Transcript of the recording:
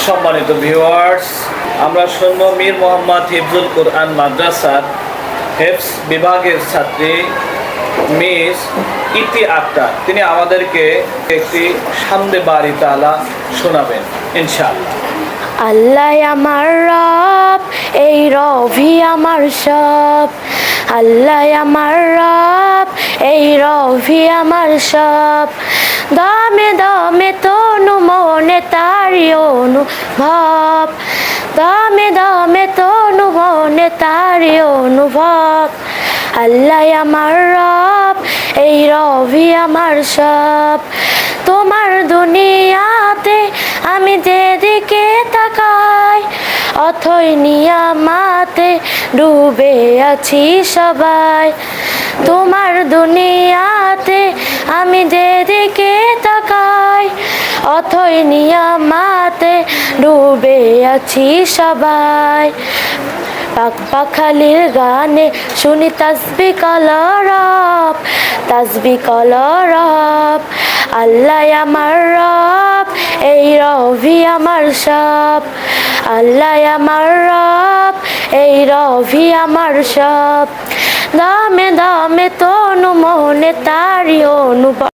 সম্মানিত ভিউয়ার্স, আমরা শুনব মীর মোহাম্মদ হিফজুল কোরআন মাদ্রাসার হেফজ বিভাগের ছাত্রী মিস ইতি আক্তার। তিনি আমাদেরকে একটি হামদে বারি তাআলা শোনাবেন ইনশাআল্লাহ। আল্লাহ আমার রব, এই রবি আমার সব। আল্লাহ আমার রব, এই রবি আমার সব। দমে দমে তনু মনে তারি অনুভব, দমে দমে তনু মনে তারি অনুভব। আল্লাহ আমার রব, এই রবি আমার সব। তোমার দুনিয়াতে আমি যেদিকে তাকাই, অথই নিয়ামাতে ডুবে আছি সবাই। তোমার দুনিয়াতে আমি যেদিকে তাকাই, অথই নিয়ামাতে ডুবে আছি সবাই। পাক পাখালির গানে শুনি তাসবিহ কলরব, তাসবিহ কলরব। আল্লাহ আমার রব, এই রবি আমার সব। আল্লাহ আমার রব, এই রবি আমার সব। দমে দমে তনু মনে তারি অনুভব।